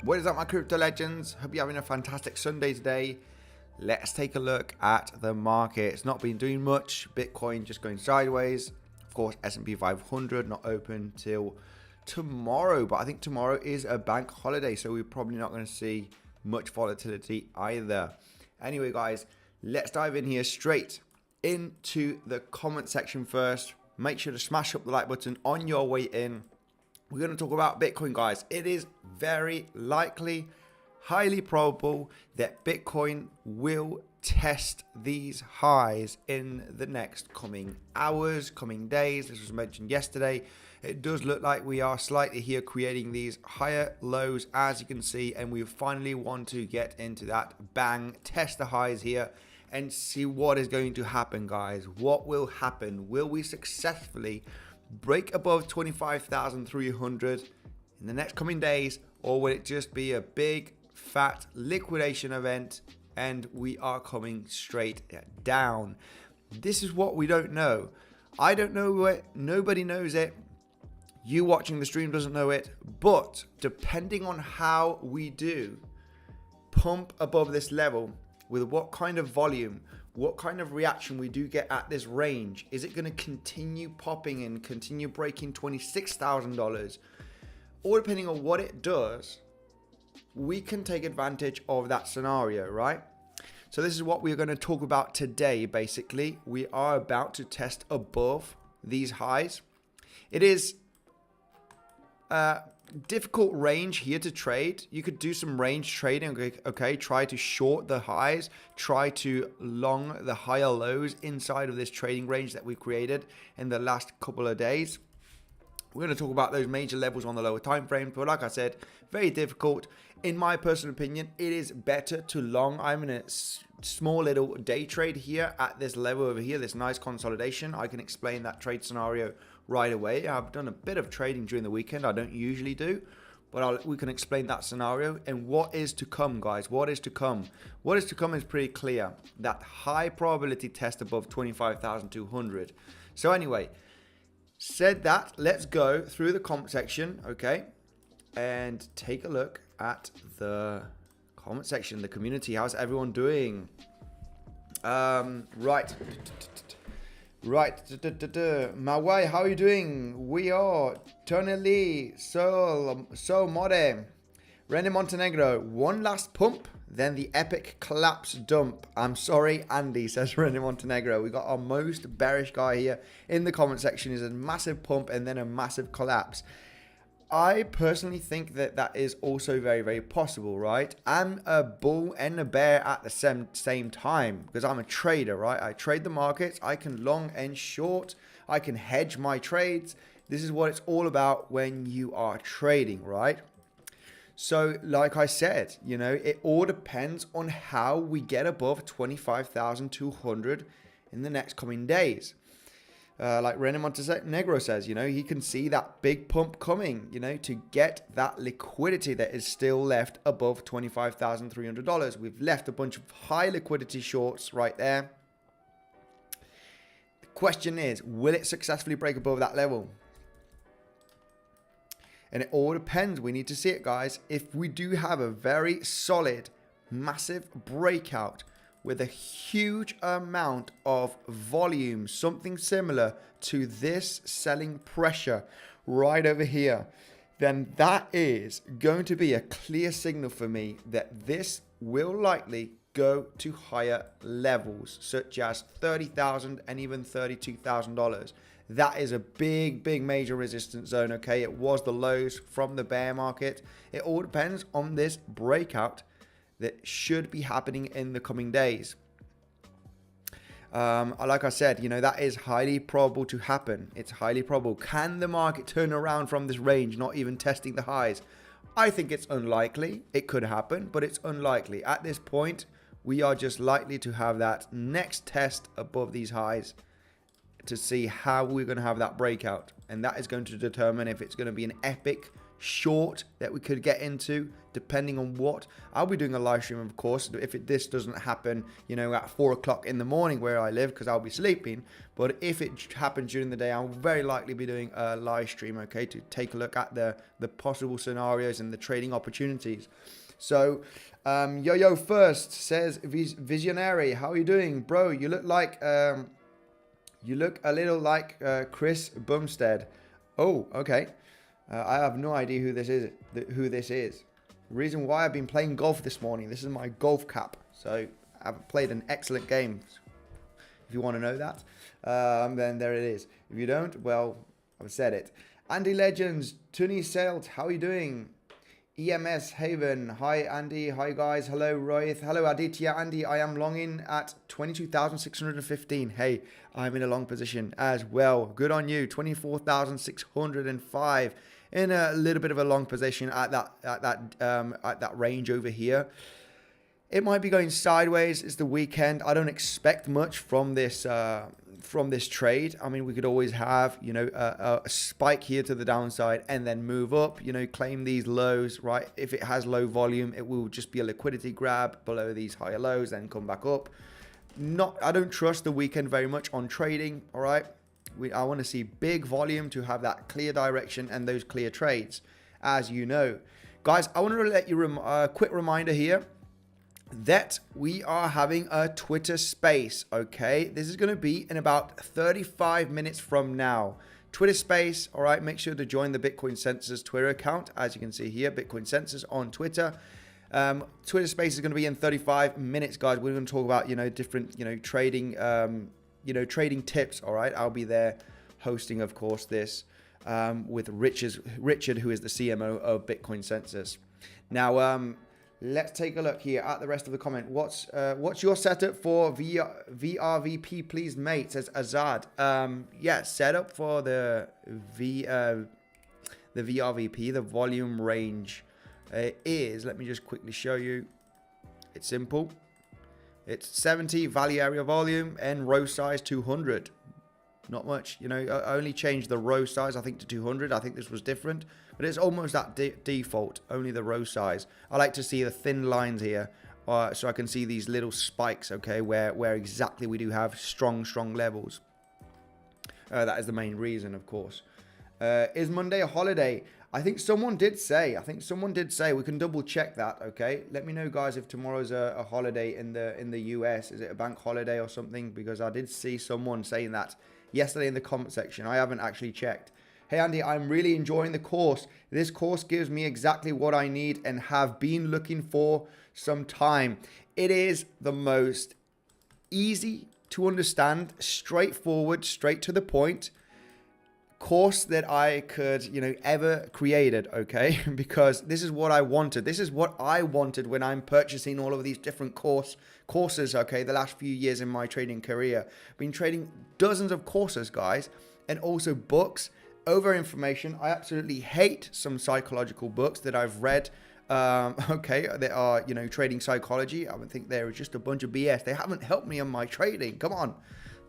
What is up, my crypto legends? Hope you're having a fantastic Sunday today. Let's take a look at the market. It's not been doing much. Bitcoin just going sideways. Of course, S&P 500 not open till tomorrow, but I think tomorrow is a bank holiday, so we're probably not going to see much volatility either. Anyway, guys, let's dive in here straight into the comment section first. Make sure to smash up the like button on your way in. We're going to talk about Bitcoin, guys. It is very likely, highly probable that Bitcoin will test these highs in the next coming hours, coming days. This was mentioned yesterday. It does look like we are slightly here creating these higher lows, as you can see, and we finally want to get into that bang, test the highs here and see what is going to happen, guys. What will happen? Will we successfully break above 25,300 in the next coming days, or will it just be a big fat liquidation event and we are coming straight down? This is what we don't know. I don't know it. Nobody knows it. You watching the stream doesn't know it, but depending on how we do pump above this level, with what kind of volume, what kind of reaction we do get at this range, is it going to continue popping and continue breaking $26,000? Or depending on what it does, we can take advantage of that scenario, right? So this is what we're going to talk about today, basically. We are about to test above these highs. It is difficult range here to trade. You could do some range trading, okay, try to short the highs, try to long the higher lows inside of this trading range that we created in the last couple of days. We're going to talk about those major levels on the lower time frame, but like I said, very difficult. In my personal opinion, it is better to long. I'm in a small little day trade here at this level over here, this nice consolidation. I can explain that trade scenario right away. I've done a bit of trading during the weekend. I don't usually do, but we can explain that scenario and what is to come, guys. What is to come? What is to come is pretty clear. That high probability test above 25,200. So anyway, said that, let's go through the comment section, okay, and take a look at the comment section, the community. How's everyone doing? Right. Mawai, how are you doing? We are Tony so More, René Montenegro. One last pump, then the epic collapse dump. I'm sorry, Andy, says René Montenegro. We got our most bearish guy here in the comment section. Is a massive pump and then a massive collapse. I personally think that that is also very, very possible, right? I'm a bull and a bear at the same time because I'm a trader, right? I trade the markets. I can long and short. I can hedge my trades. This is what it's all about when you are trading, right? So like I said, you know, it all depends on how we get above 25,200 in the next coming days. Like René Montenegro says, you know, he can see that big pump coming, you know, to get that liquidity that is still left above $25,300. We've left a bunch of high liquidity shorts right there. The question is, will it successfully break above that level? And it all depends. We need to see it, guys. If we do have a very solid, massive breakout with a huge amount of volume, something similar to this selling pressure right over here, then that is going to be a clear signal for me that this will likely go to higher levels, such as $30,000 and even $32,000. That is a big, big major resistance zone, okay? It was the lows from the bear market. It all depends on this breakout that should be happening in the coming days. Like I said, you know, that is highly probable to happen. It's highly probable. Can the market turn around from this range, not even testing the highs? I think it's unlikely. It could happen, but it's unlikely. At this point, we are just likely to have that next test above these highs to see how we're going to have that breakout. And that is going to determine if it's going to be an epic short that we could get into, depending on what. I'll be doing a live stream, of course, if this doesn't happen, at 4 o'clock in the morning where I live, because I'll be sleeping. But if it happens during the day, I'll very likely be doing a live stream, okay, to take a look at the possible scenarios and the trading opportunities. So, Yo First says, Visionary, how are you doing? Bro, you look a little like Chris Bumstead. Oh, okay. I have no idea who this is. The reason why I've been playing golf this morning. This is my golf cap. So I've played an excellent game. If you want to know that, then there it is. If you don't, well, I've said it. Andy Legends, Tuni Selt, how are you doing? EMS Haven, hi Andy, hi guys, hello Rohith, hello Aditya. Andy, I am longing at 22,615. Hey, I'm in a long position as well. Good on you. 24,605 in a little bit of a long position at that range over here. It might be going sideways. It's the weekend. I don't expect much from this trade. I mean, we could always have, a spike here to the downside and then move up, claim these lows, right? If it has low volume, it will just be a liquidity grab below these higher lows, then come back up. I don't trust the weekend very much on trading, all right? I want to see big volume to have that clear direction and those clear trades, as you know. Guys, I want to let you a quick reminder here that we are having a Twitter space, okay? This is going to be in about 35 minutes from now. Twitter space, all right? Make sure to join the Bitcoinsensus Twitter account. As you can see here, Bitcoinsensus on Twitter. Twitter space is going to be in 35 minutes, guys. We're going to talk about, different, trading, trading tips, all right? I'll be there hosting, of course, this with Richard, who is the CMO of Bitcoinsensus. Now, let's take a look here at the rest of the comment. What's your setup for VRVP, please, mate? Says Azad. Yeah, setup for the VRVP, the volume range is. Let me just quickly show you. It's simple. It's 70 value area volume and row size 200. Not much, I only changed the row size, I think, to 200. I think this was different, but it's almost that default, only the row size. I like to see the thin lines here, so I can see these little spikes, okay, where exactly we do have strong levels. That is the main reason, of course. Is Monday a holiday? I think someone did say. We can double check that, okay? Let me know, guys, if tomorrow's a holiday in the US. Is it a bank holiday or something? Because I did see someone saying that yesterday in the comment section. I haven't actually checked. Hey Andy, I'm really enjoying the course. This course gives me exactly what I need and have been looking for some time. It is the most easy to understand, straightforward, straight to the point course that I could, ever created, okay? Because this is what I wanted. This is what I wanted when I'm purchasing all of these different courses, okay? The last few years in my trading career. I've been trading dozens of courses, guys, and also books over information. I absolutely hate some psychological books that I've read, okay, that are, trading psychology. I would think they're just a bunch of BS. They haven't helped me on my trading. Come on.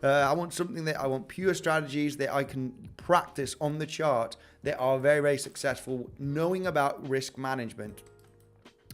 I want pure strategies that I can practice on the chart that are very, very successful, knowing about risk management.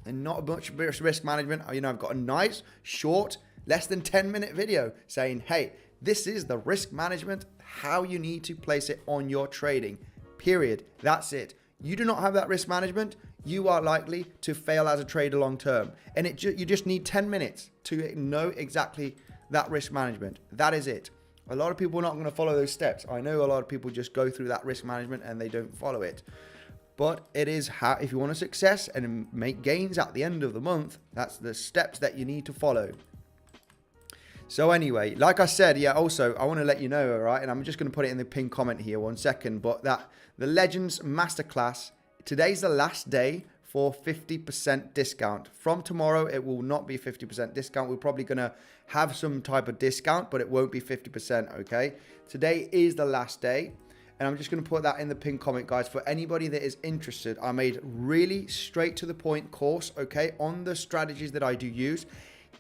And not much risk management. I've got a nice, short, less than 10-minute video saying, hey, this is the risk management, how you need to place it on your trading. Period. That's it. You do not have that risk management, you are likely to fail as a trader long term. And you just need 10 minutes to know exactly that risk management. That is it. A lot of people are not going to follow those steps. I know a lot of people just go through that risk management and they don't follow it. But it is how, if you want a success and make gains at the end of the month, that's the steps that you need to follow. So anyway, like I said, yeah, also, I want to let you know, all right, and I'm just going to put it in the pinned comment here 1 second, but that the Legends Masterclass, today's the last day for 50% discount. From tomorrow, it will not be 50% discount. We're probably going to have some type of discount, but it won't be 50%, okay? Today is the last day, and I'm just going to put that in the pinned comment, guys. For anybody that is interested, I made really straight to the point course, okay, on the strategies that I do use.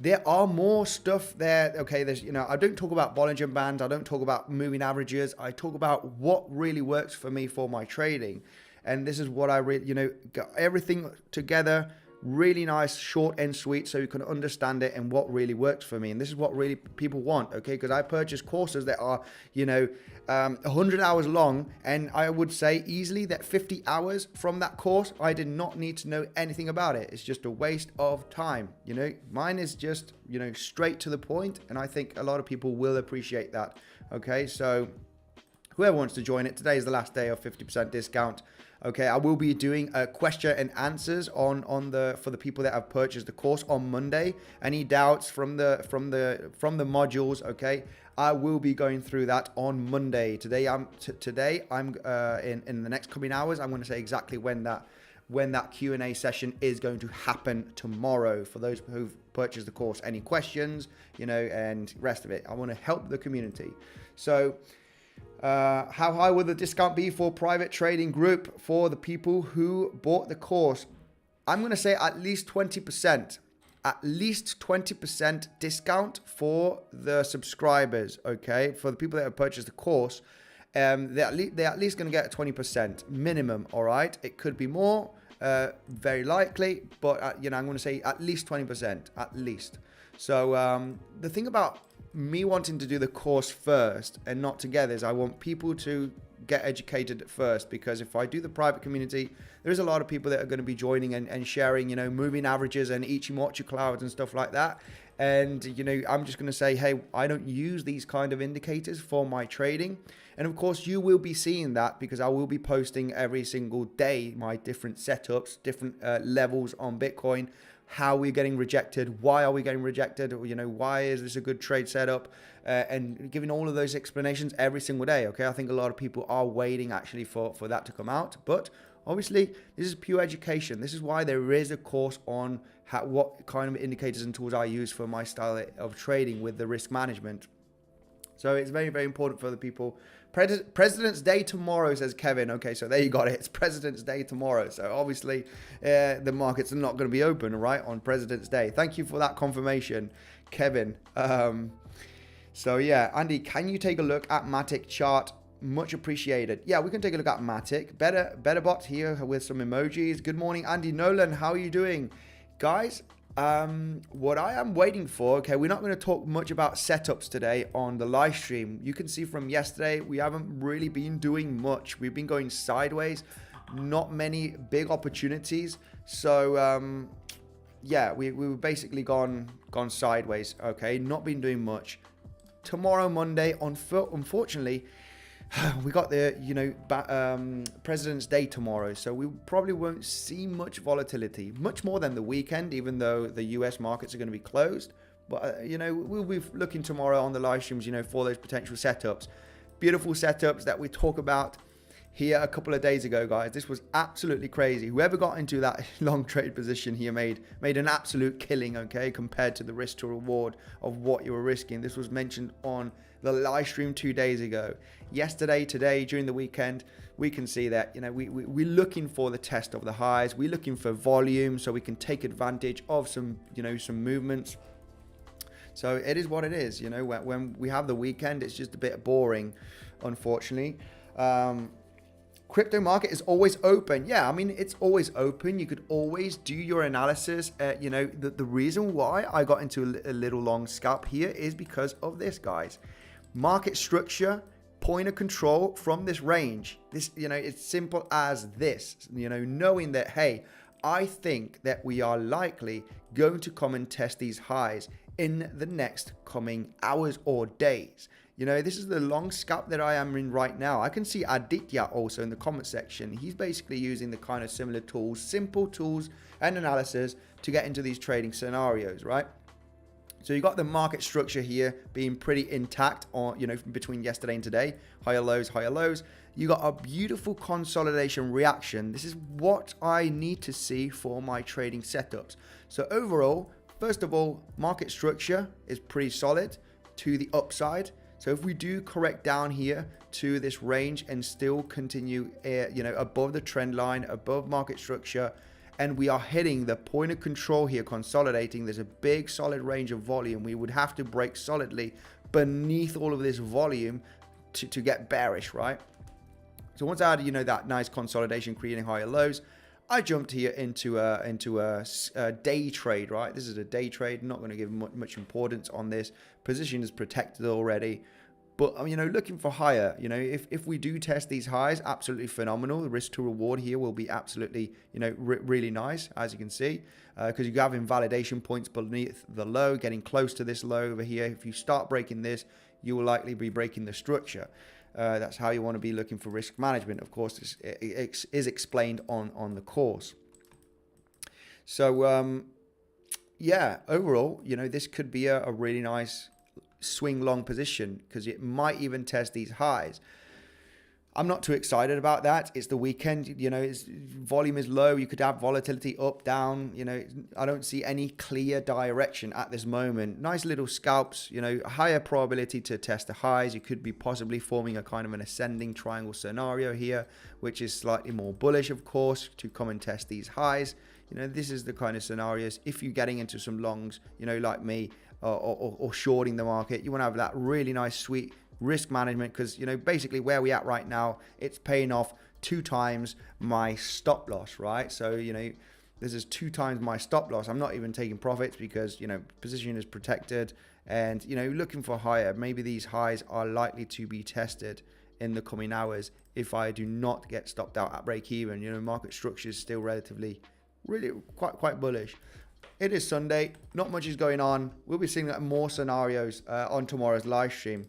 There are more stuff there, okay? There's, I don't talk about Bollinger Bands. I don't talk about moving averages. I talk about what really works for me for my trading. And this is what I really, got everything together. Really nice, short and sweet, so you can understand it and what really works for me. And this is what really people want, okay? Because I purchase courses that are, 100 hours long, and I would say easily that 50 hours from that course, I did not need to know anything about it. It's just a waste of time, Mine is just, straight to the point, and I think a lot of people will appreciate that, okay? So whoever wants to join it, today is the last day of 50% discount. Okay, I will be doing a question and answers for the people that have purchased the course on Monday. Any doubts from the modules? Okay, I will be going through that on Monday. Today I'm in the next coming hours. I'm going to say exactly when that Q&A session is going to happen tomorrow for those who've purchased the course. Any questions, and rest of it. I want to help the community. So. How high will the discount be for private trading group for the people who bought the course? I'm going to say at least 20%. At least 20% discount for the subscribers, okay? For the people that have purchased the course, they're at least going to get 20% minimum, all right? It could be more, very likely, but, I'm going to say at least 20%, at least. So the thing about me wanting to do the course first and not together is I want people to get educated first, because if I do the private community, there's a lot of people that are going to be joining and sharing, moving averages and Ichimoku clouds and stuff like that. And, I'm just going to say, hey, I don't use these kind of indicators for my trading. And of course, you will be seeing that because I will be posting every single day my different setups, different levels on Bitcoin. How we're getting rejected, why are we getting rejected, why is this a good trade setup, and giving all of those explanations every single day, okay? I think a lot of people are waiting actually for that to come out, but obviously this is pure education. This is why there is a course on what kind of indicators and tools I use for my style of trading with the risk management. So it's very, very important for the people. President's Day tomorrow, says Kevin. Okay, so there you got it. It's President's Day tomorrow. So obviously the markets are not going to be open, right, on President's Day. Thank you for that confirmation, Kevin. So yeah, Andy, can you take a look at Matic chart? Much appreciated. Yeah, we can take a look at Matic. Better bot here with some emojis. Good morning, Andy Nolan. How are you doing? Guys, what I am waiting for, okay, we're not going to talk much about setups today on the live stream. You can see from yesterday, we haven't really been doing much. We've been going sideways, not many big opportunities. So, yeah, we were basically gone sideways, okay, not been doing much. Tomorrow, Monday, unfortunately, we got the, President's Day tomorrow, so we probably won't see much volatility, much more than the weekend, even though the US markets are going to be closed. But, we'll be looking tomorrow on the live streams, for those potential setups. Beautiful setups that we talk about here a couple of days ago, guys. This was absolutely crazy. Whoever got into that long trade position here made an absolute killing, okay, compared to the risk to reward of what you were risking. This was mentioned on the live stream 2 days ago. Yesterday, today, during the weekend, we can see that, we're looking for the test of the highs. We're looking for volume so we can take advantage of some movements. So it is what it is. When we have the weekend, it's just a bit boring, unfortunately. Crypto market is always open. Yeah, I mean, it's always open. You could always do your analysis. The reason why I got into a little long scalp here is because of this, guys. Market structure, point of control from this range. This, it's simple as this, knowing that, hey, I think that we are likely going to come and test these highs in the next coming hours or days. This is the long scalp that I am in right now. I can see Aditya also in the comment section. He's basically using the kind of similar tools, simple tools and analysis to get into these trading scenarios, right? So you got the market structure here being pretty intact on, between yesterday and today. Higher lows, higher lows. You got a beautiful consolidation reaction. This is what I need to see for my trading setups. So overall, first of all, market structure is pretty solid to the upside. So if we do correct down here to this range and still continue, above the trend line, above market structure, and we are hitting the point of control here, consolidating, there's a big solid range of volume. We would have to break solidly beneath all of this volume to get bearish, right? So once I had, that nice consolidation creating higher lows, I jumped here into a day trade, right? This is a day trade. Not going to give much importance on this. Position is protected already. But, looking for higher, if we do test these highs, absolutely phenomenal. The risk to reward here will be absolutely, really nice, as you can see, because you have invalidation points beneath the low, getting close to this low over here. If you start breaking this, you will likely be breaking the structure. That's how you want to be looking for risk management. Of course, it is explained on the course. So, yeah, overall, this could be a really nice swing long position because it might even test these highs. I'm not too excited about that. It's the weekend, volume is low. You could have volatility up, down. I don't see any clear direction at this moment. Nice little scalps, higher probability to test the highs. You could be possibly forming a kind of an ascending triangle scenario here, which is slightly more bullish, of course, to come and test these highs. This is the kind of scenarios. If you're getting into some longs, like me, or shorting the market, you want to have that really nice, sweet risk management because, basically where we at right now, it's paying off 2 times my stop loss, right? So, this is 2 times my stop loss. I'm not even taking profits because, position is protected and, looking for higher. Maybe these highs are likely to be tested in the coming hours if I do not get stopped out at break even. Market structure is still relatively, really quite bullish. It is Sunday. Not much is going on. We'll be seeing more scenarios on tomorrow's live stream.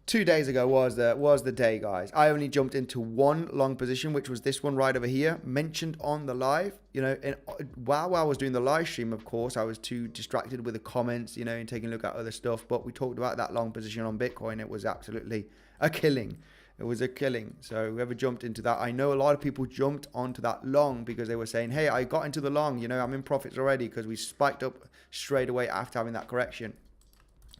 2 days ago was the day, guys. I only jumped into one long position, which was this one right over here, mentioned on the live. And while I was doing the live stream, of course, I was too distracted with the comments, and taking a look at other stuff. But we talked about that long position on Bitcoin. It was absolutely a killing. It was a killing. So whoever jumped into that, I know a lot of people jumped onto that long because they were saying, hey, I got into the long, I'm in profits already because we spiked up straight away after having that correction,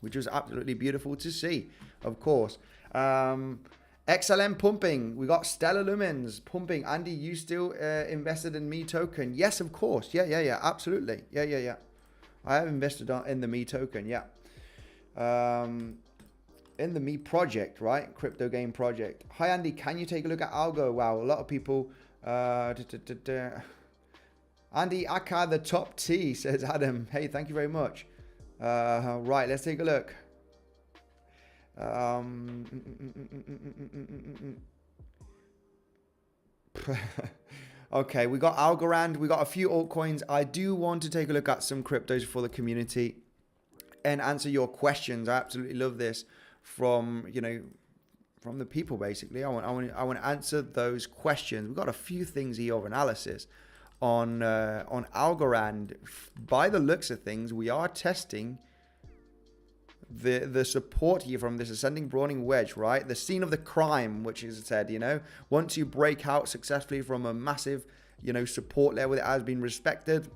which was absolutely beautiful to see, of course. XLM pumping. We got Stellar Lumens pumping. Andy, you still invested in Me token? Yes, of course. Yeah. Absolutely. Yeah. I have invested in the Me token. Yeah. In the Me project, right? Crypto game project. Hi, Andy. Can you take a look at Algo? Wow. A lot of people. Andy Akka, the top T, says Adam. Hey, thank you very much. Right, let's take a look. Okay, we got Algorand, we got a few altcoins. I do want to take a look at some cryptos for the community and answer your questions. I absolutely love this from the people. Basically, I want to answer those questions. We've got a few things here of analysis on Algorand. By the looks of things, we are testing the support here from this ascending broadening wedge, right? The scene of the crime, which is said, once you break out successfully from a massive, support level that has been respected,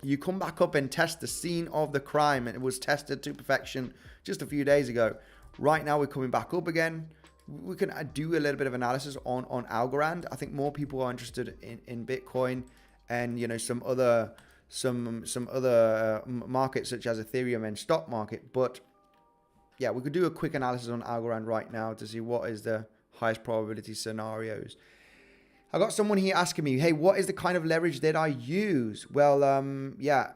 you come back up and test the scene of the crime, and it was tested to perfection just a few days ago. Right now, we're coming back up again. We can do a little bit of analysis on Algorand. I think more people are interested in Bitcoin and some other markets such as Ethereum and stock market. But yeah, we could do a quick analysis on Algorand right now to see what is the highest probability scenarios. I got someone here asking me, hey, what is the kind of leverage that I use? Well, yeah,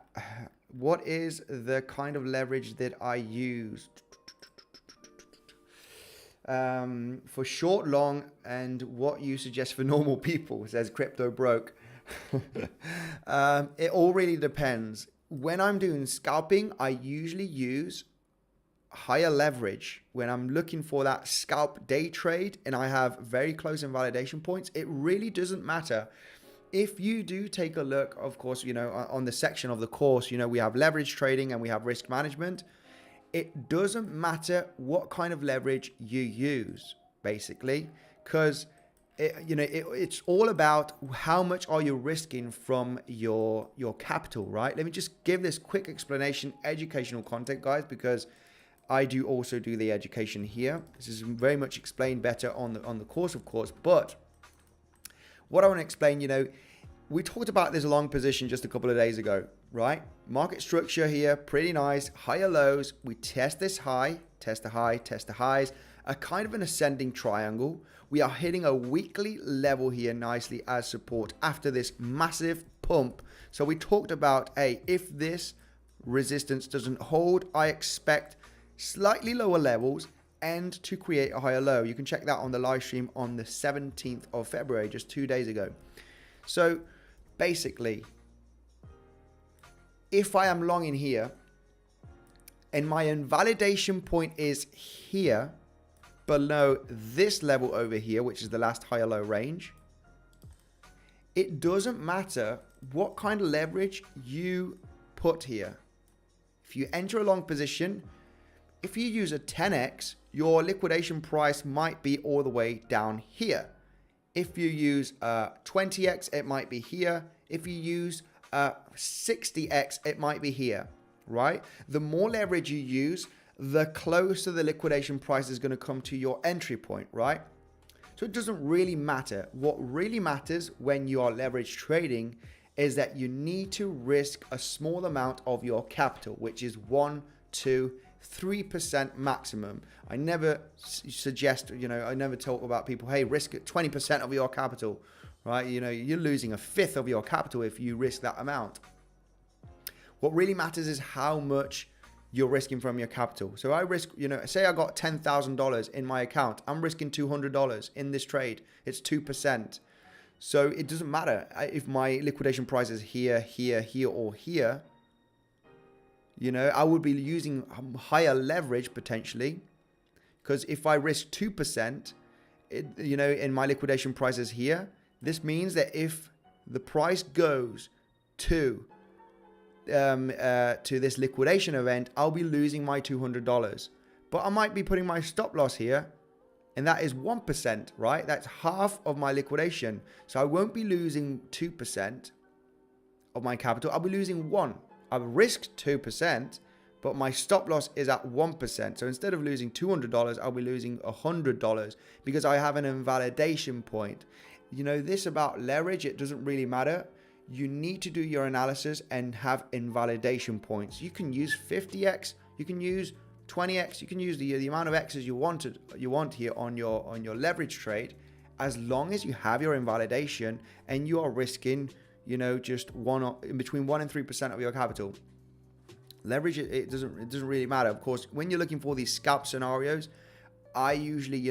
what is the kind of leverage that I use? For short, long, and what you suggest for normal people, says Crypto Broke. It all really depends. When I'm doing scalping, I usually use higher leverage. When I'm looking for that scalp day trade and I have very close invalidation points, it really doesn't matter. If you do take a look, of course, on the section of the course, we have leverage trading and we have risk management. It doesn't matter what kind of leverage you use, basically, because it's all about how much are you risking from your capital, right? Let me just give this quick explanation, educational content, guys, because I do also do the education here. This is very much explained better on the course, of course. But what I want to explain, we talked about this long position just a couple of days ago, right? Market structure here, pretty nice. Higher lows. We test this high, test the high, test the highs. a kind of an ascending triangle. We are hitting a weekly level here nicely as support after this massive pump. So we talked about, hey, if this resistance doesn't hold, I expect slightly lower levels and to create a higher low. You can check that on the live stream on the 17th of February, just 2 days ago. So basically, if I am long in here and my invalidation point is here below this level over here, which is the last higher low range, it doesn't matter what kind of leverage you put here. If you enter a long position, if you use a 10x, your liquidation price might be all the way down here. If you use a 20x, it might be here. If you use a 60x, it might be here, right? The more leverage you use, the closer the liquidation price is going to come to your entry point, right? So it doesn't really matter. What really matters when you are leverage trading is that you need to risk a small amount of your capital, which is 1, 2, 3% maximum. I never suggest, I never talk about people, hey, risk 20% of your capital, right? You're losing a fifth of your capital if you risk that amount. What really matters is how much you're risking from your capital. So I risk, say I got $10,000 in my account. I'm risking $200 in this trade. It's 2%. So it doesn't matter if my liquidation price is here, here, here, or here. I would be using higher leverage potentially, because if I risk 2%, and my liquidation price is here, this means that if the price goes to this liquidation event, I'll be losing my $200. But I might be putting my stop loss here, and that is 1%, right? That's half of my liquidation. So I won't be losing 2% of my capital. I'll be losing 1%. I've risked 2%, but my stop loss is at 1%. So instead of losing $200, I'll be losing $100 because I have an invalidation point. This about leverage, it doesn't really matter. You need to do your analysis and have invalidation points. You can use 50x, you can use 20x, you can use the amount of x's you want here on your leverage trade, as long as you have your invalidation and you are risking just between 1 and 3% of your capital. Leverage, it doesn't really matter. Of course, when you're looking for these scalp scenarios, I usually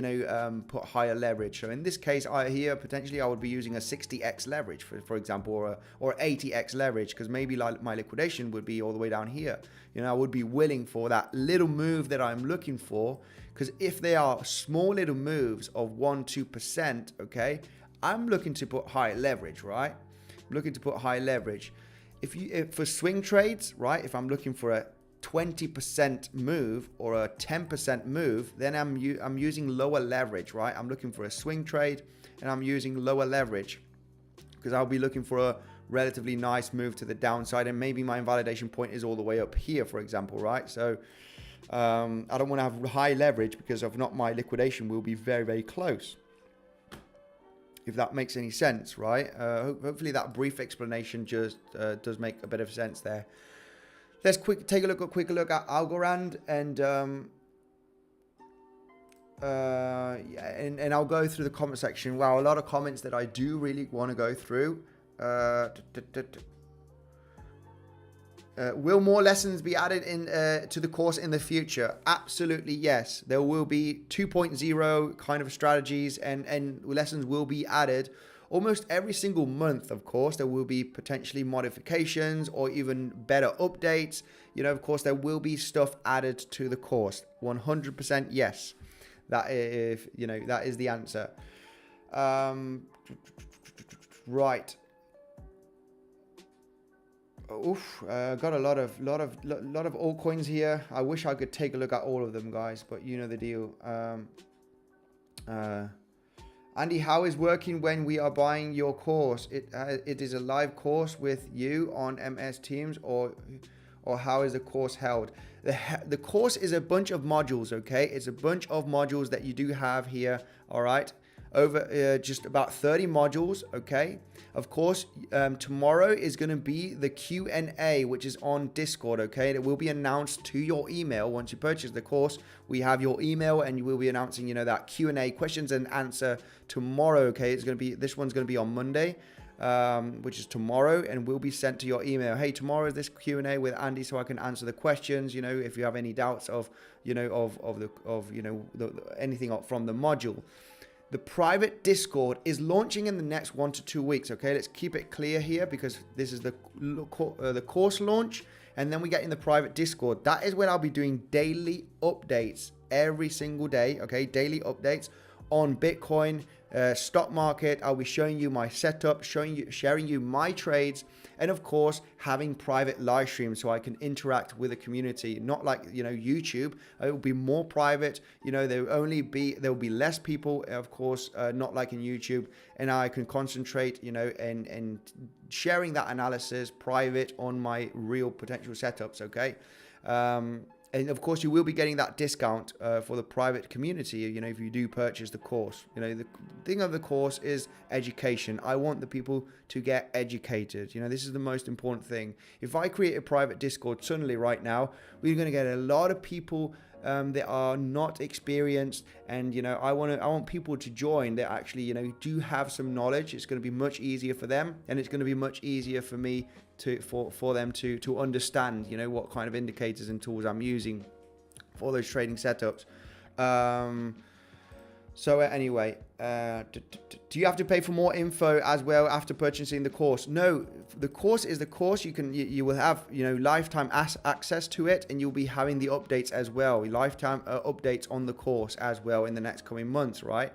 put higher leverage. So in this case, potentially I would be using a 60x leverage, for example, or 80x leverage, because maybe my liquidation would be all the way down here. I would be willing for that little move that I'm looking for, because if they are small little moves of 1-2%, okay, I'm looking to put high leverage, right? Looking to put high leverage. If for swing trades, right, if I'm looking for a 20% move or a 10% move, then I'm using lower leverage, right? I'm looking for a swing trade and I'm using lower leverage because I'll be looking for a relatively nice move to the downside, and maybe my invalidation point is all the way up here, for example, right? So I don't want to have high leverage because if not, my liquidation will be very, very close. If that makes any sense, right? Hopefully that brief explanation just does make a bit of sense there. Let's take a quick look at Algorand, and and I'll go through the comment section. Wow, a lot of comments that I do really want to go through. Will more lessons be added to the course in the future? Absolutely, yes. There will be 2.0 kind of strategies and lessons will be added almost every single month. Of course, there will be potentially modifications or even better updates. Of course, there will be stuff added to the course. 100% yes. That is the answer. Right. Got a lot of altcoins here. I wish I could take a look at all of them, guys, but you know the deal. Andy, how is working when we are buying your course? It is a live course with you on MS Teams, or how is the course held? The course is a bunch of modules, okay? It's a bunch of modules that you do have here, all right? over just about 30 modules, okay? Of course, tomorrow is going to be the Q&A, which is on Discord, okay? It will be announced to your email once you purchase the course. We have your email, and you will be announcing, that Q&A, questions and answer, tomorrow, okay? This one's going to be on Monday, which is tomorrow, and will be sent to your email. Hey, tomorrow is this Q&A with Andy, so I can answer the questions, if you have any doubts of anything from the module. The private Discord is launching in the next 1 to 2 weeks, okay? Let's keep it clear here, because this is the course launch, and then we get in the private Discord. That is where I'll be doing daily updates every single day, okay? Daily updates on Bitcoin, stock market. I'll be showing you my setup, sharing you my trades, and of course having private live streams so I can interact with the community. Not like YouTube. It will be more private. There will be less people, of course, not like in YouTube, and I can concentrate and sharing that analysis private on my real potential setups, okay? And of course, you will be getting that discount for the private community, if you do purchase the course. The thing of the course is education. I want the people to get educated. This is the most important thing. If I create a private Discord suddenly right now, we're going to get a lot of people that are not experienced, and I want people to join that actually do have some knowledge. It's going to be much easier for them, and it's going to be much easier for me for them to understand what kind of indicators and tools I'm using for those trading setups. So anyway, do you have to pay for more info as well after purchasing the course? No, the course is the course. You will have lifetime access to it, and you'll be having the updates as well, lifetime updates on the course as well in the next coming months, right?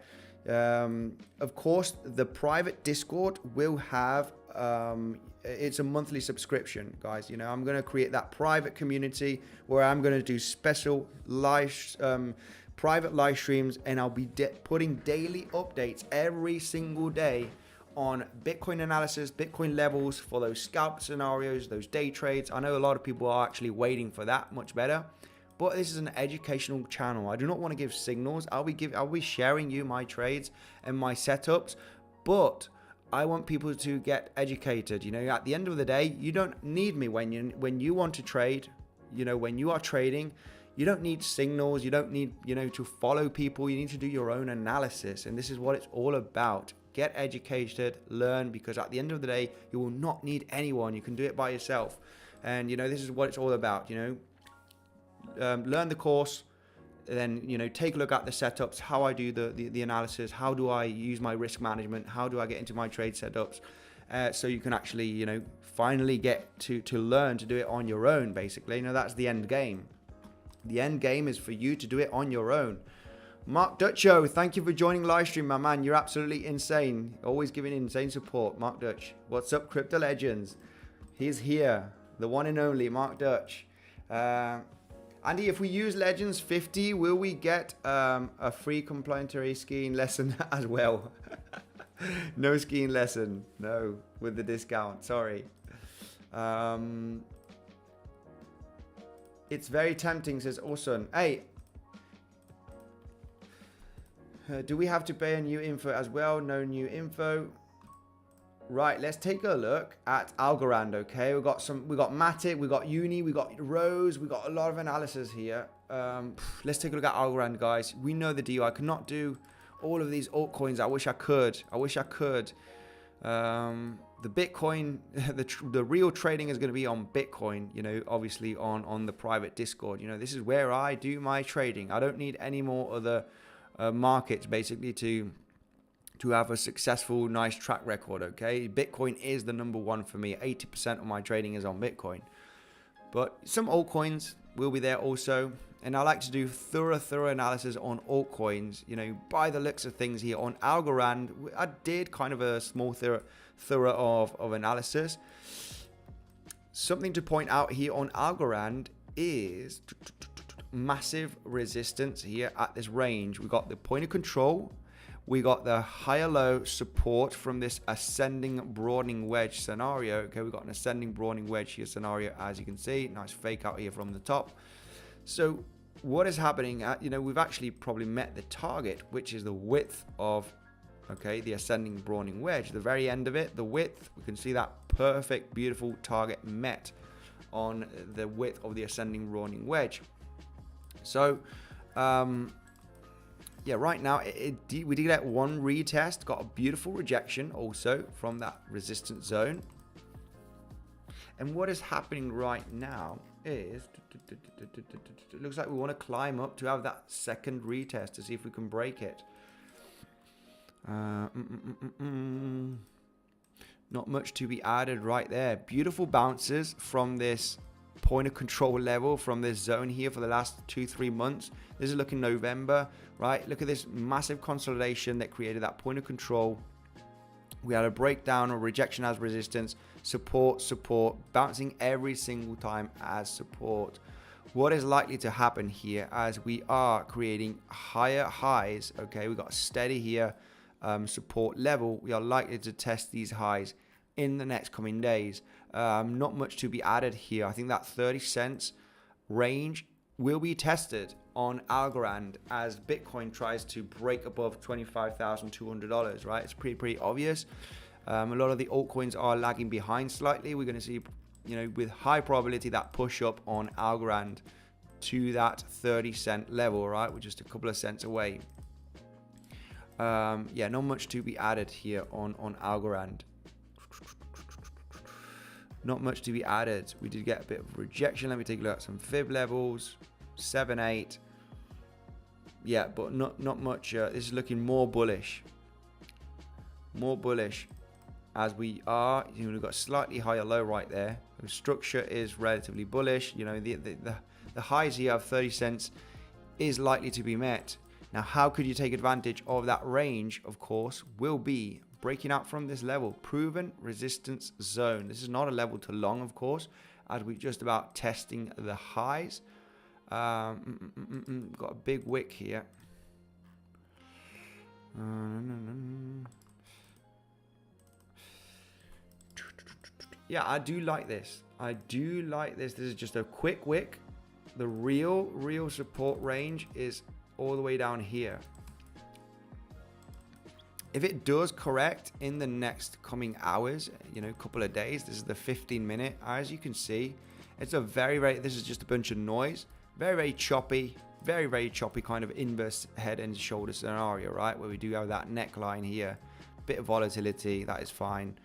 Of course, the private Discord will have it's a monthly subscription, guys. I'm going to create that private community where I'm going to do special private live streams, and I'll be putting daily updates every single day on Bitcoin analysis, Bitcoin levels for those scalp scenarios, those day trades. I know a lot of people are actually waiting for that much better, but this is an educational channel. I do not want to give signals. I'll be sharing you my trades and my setups, but I want people to get educated. At the end of the day, you don't need me when you want to trade. When you are trading, you don't need signals. You don't need, to follow people. You need to do your own analysis. And this is what it's all about. Get educated, learn, because at the end of the day, you will not need anyone. You can do it by yourself. And, this is what it's all about, learn the course, then, take a look at the setups, how I do the analysis, how do I use my risk management, how do I get into my trade setups, so you can actually, finally get to learn to do it on your own, basically. That's the end game. The end game is for you to do it on your own. Mark Dutcho, thank you for joining live stream, my man. You're absolutely insane. Always giving insane support. Mark Dutch. What's up, Crypto Legends? He's here. The one and only Mark Dutch. Andy, if we use Legends 50, will we get a free complimentary skiing lesson as well? No skiing lesson. No, with the discount. Sorry. It's very tempting, says Orson. Hey, do we have to pay a new info as well? No new info. Right, let's take a look at Algorand, okay? We got Matic, we got Uni, we got Rose, we got a lot of analysis here. Let's take a look at Algorand, guys. We know the deal. I cannot do all of these altcoins. I wish I could. The Bitcoin, the real trading is going to be on Bitcoin, obviously on the private Discord. This is where I do my trading. I don't need any more other markets, basically, to have a successful, nice track record, okay? Bitcoin is the number one for me. 80% of my trading is on Bitcoin. But some altcoins will be there also. And I like to do thorough analysis on altcoins. By the looks of things here on Algorand, I did kind of a small thorough of analysis. Something to point out here on Algorand is massive resistance here at this range. We got the point of control. We got the higher low support from this ascending broadening wedge scenario. Okay, we got an ascending broadening wedge here scenario, as you can see. Nice fake out here from the top. So what is happening? We've actually probably met the target, which is the width of okay, the ascending broadening wedge. The very end of it, the width, we can see that perfect, beautiful target met on the width of the ascending broadening wedge. So, yeah, right now, we did get one retest, got a beautiful rejection also from that resistance zone. And what is happening right now is, it looks like we want to climb up to have that second retest to see if we can break it. Not much to be added right there. Beautiful bounces from this point of control level, from this zone here for the last 2-3 months. This is looking November, right? Look at this massive consolidation that created that point of control. We had a breakdown or rejection as resistance, support, support, bouncing every single time as support. What is likely to happen here as we are creating higher highs, okay? We got steady here, support level. We are likely to test these highs in the next coming days. Not much to be added here. I think that 30 cents range will be tested on Algorand as Bitcoin tries to break above $25,200, right? It's pretty obvious. A lot of the altcoins are lagging behind slightly. We're going to see, you know, with high probability that push up on Algorand to that 30-cent level, right? We're just a couple of cents away. Yeah, not much to be added here on Algorand. Not much to be added. We did get a bit of rejection. Let me take a look at some fib levels. 7, 8. Yeah, but not much. This is looking more bullish. More bullish as we are. You know, we've got slightly higher low right there. The structure is relatively bullish. You know, the highs here of 30 cents is likely to be met. Now, how could you take advantage of that range? Of course, will be breaking out from this level, proven resistance zone. This is not a level to long, of course, as we're just about testing the highs. Got a big wick here. Yeah, I do like this. I do like this. This is just a quick wick. The real support range is all the way down here. If it does correct in the next coming hours, you know, couple of days, this is the 15-minute. As you can see, it's a this is just a bunch of noise. Very choppy, very choppy kind of inverse head and shoulder scenario, right? Where we do have that neckline here. Bit of volatility, that is fine.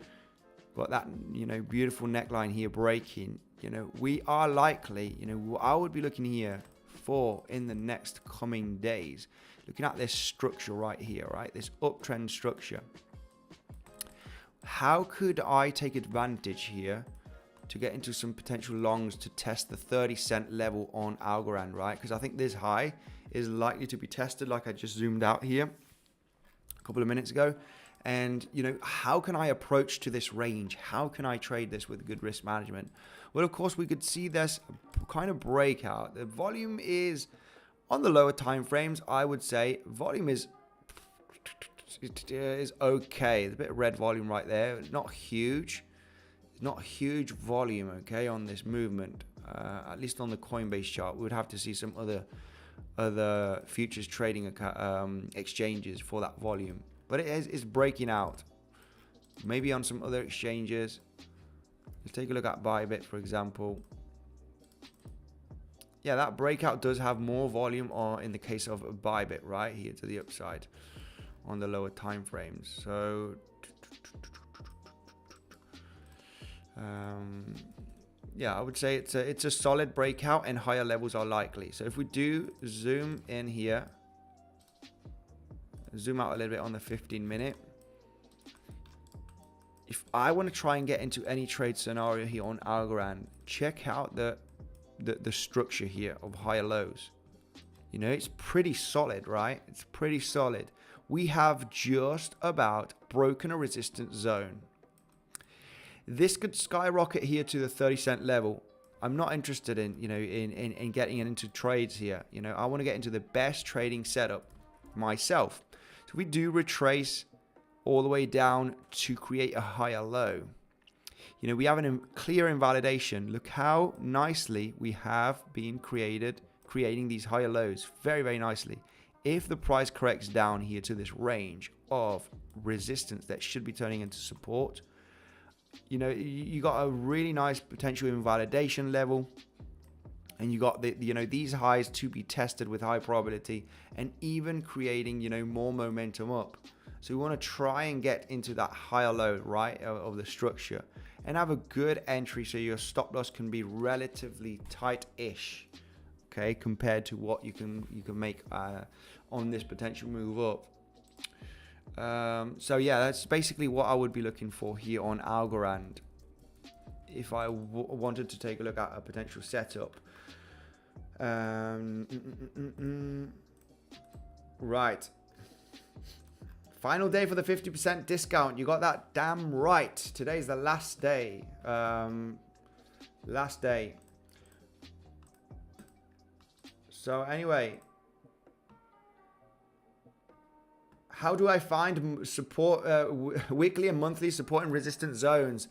Got that, you know, beautiful neckline here breaking. You know, we are likely, you know, I would be looking here for in the next coming days. Looking at this structure right here, right? This uptrend structure. How could I take advantage here to get into some potential longs to test the 30-cent level on Algorand, right? Because I think this high is likely to be tested, like I just zoomed out here a couple of minutes ago. And, you know, how can I approach to this range? How can I trade this with good risk management? Well, of course, we could see this kind of breakout. The volume is on the lower time frames. I would say volume is okay. There's a bit of red volume right there. It's not huge. It's not huge volume, okay, on this movement. At least on the Coinbase chart, we would have to see some other futures trading exchanges for that volume. But it's breaking out. Maybe on some other exchanges. Let's take a look at Bybit, for example. Yeah, that breakout does have more volume in the case of Bybit, right? Here to the upside on the lower time frames. So, yeah, I would say it's a solid breakout and higher levels are likely. So if we do zoom in here, zoom out a little bit on the 15-minute. If I want to try and get into any trade scenario here on Algorand, check out the structure here of higher lows. You know, it's pretty solid, right? It's pretty solid. We have just about broken a resistance zone. This could skyrocket here to the 30-cent level. I'm not interested in, you know, in getting into trades here. You know, I want to get into the best trading setup myself. So we do retrace all the way down to create a higher low. You know, we have a clear invalidation. Look how nicely we have been creating these higher lows very nicely. If the price corrects down here to this range of resistance that should be turning into support. You know, you got a really nice potential invalidation level, and you got the, you know, these highs to be tested with high probability, and even creating, you know, more momentum up. So we want to try and get into that higher low, right, of the structure, and have a good entry so your stop loss can be relatively tight-ish, okay, compared to what you can make on this potential move up. So yeah, that's basically what I would be looking for here on Algorand if I wanted to take a look at a potential setup. Right. Final day for the 50% discount. You got that damn right. Today's the last day. Last day. So anyway, how do I find support, weekly and monthly support and resistance zones?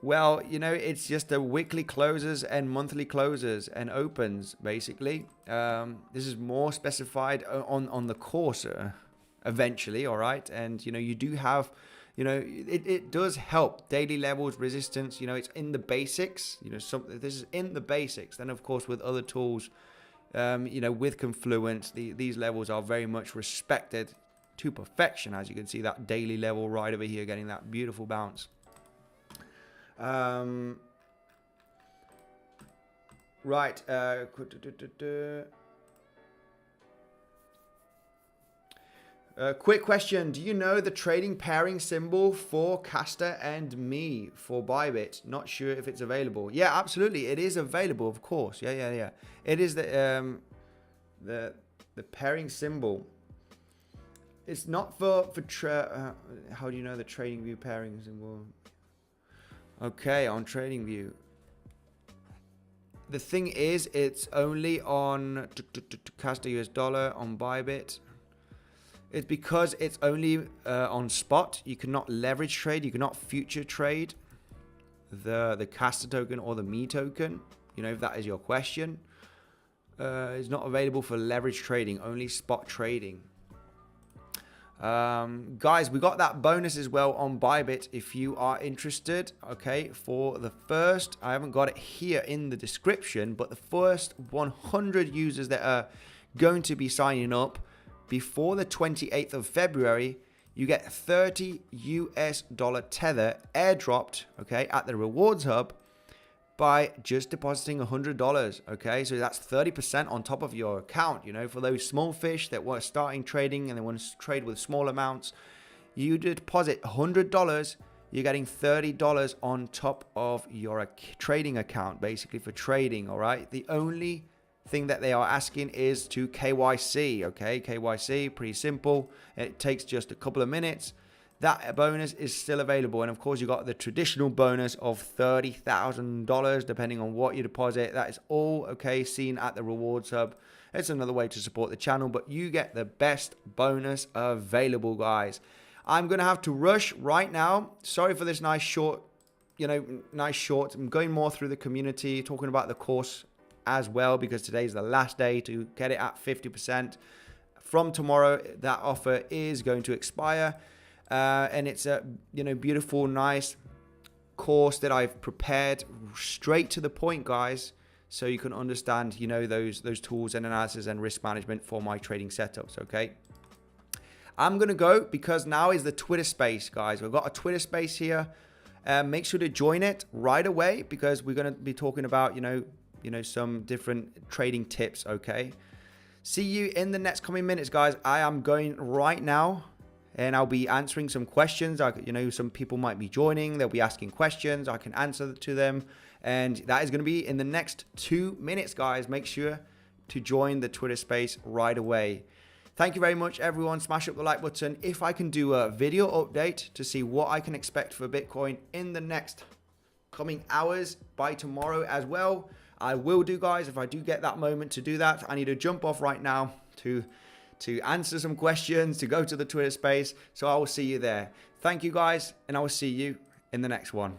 Well, you know, it's just the weekly closes and monthly closes and opens, basically. This is more specified on the course eventually, all right? And, you know, you do have, you know, it does help. Daily levels, resistance, you know, it's in the basics. You know, this is in the basics. Then, of course, with other tools, you know, with Confluence, these levels are very much respected to perfection. As you can see, that daily level right over here getting that beautiful bounce. Right. Quick question. Do you know the trading pairing symbol for Kasta and me for Bybit? Not sure if it's available. Yeah, absolutely. It is available, of course. Yeah. It is the pairing symbol. It's not for how do you know the trading view pairing symbol? Okay, on TradingView. The thing is, it's only on Kasta US dollar on Bybit. It's because it's only on spot. You cannot leverage trade. You cannot future trade the Kasta token or the me token. You know, if that is your question. It's not available for leverage trading, only spot trading. Guys, we got that bonus as well on Bybit if you are interested. Okay, for the first, I haven't got it here in the description, but the first 100 users that are going to be signing up before the 28th of February, you get $30 US tether airdropped, okay, at the rewards hub by just depositing $100. Okay, so that's 30% on top of your account. You know, for those small fish that were starting trading and they want to trade with small amounts, you deposit $100, you're getting $30 on top of your trading account, basically for trading. All right, the only thing that they are asking is to KYC. Okay, KYC, pretty simple. It takes just a couple of minutes. That bonus is still available. And of course, you got the traditional bonus of $30,000, depending on what you deposit. That is all, okay, seen at the rewards hub. It's another way to support the channel, but you get the best bonus available, guys. I'm going to have to rush right now. Sorry for this nice short, you know, nice short. I'm going more through the community, talking about the course as well, because today's the last day to get it at 50%. From tomorrow, that offer is going to expire. And it's a, you know, beautiful, nice course that I've prepared straight to the point, guys, so you can understand, you know, those tools and analysis and risk management for my trading setups. Okay, I'm gonna go because now is the Twitter space, guys. We've got a Twitter space here. Make sure to join it right away because we're gonna be talking about, you know, some different trading tips. Okay, see you in the next coming minutes, guys. I am going right now. And I'll be answering some questions. You know, some people might be joining. They'll be asking questions. I can answer to them. And that is going to be in the next 2 minutes, guys. Make sure to join the Twitter space right away. Thank you very much, everyone. Smash up the like button. If I can do a video update to see what I can expect for Bitcoin in the next coming hours by tomorrow as well, I will do, guys. If I do get that moment to do that, I need to jump off right now to answer some questions, to go to the Twitter space. So I will see you there. Thank you, guys, and I will see you in the next one.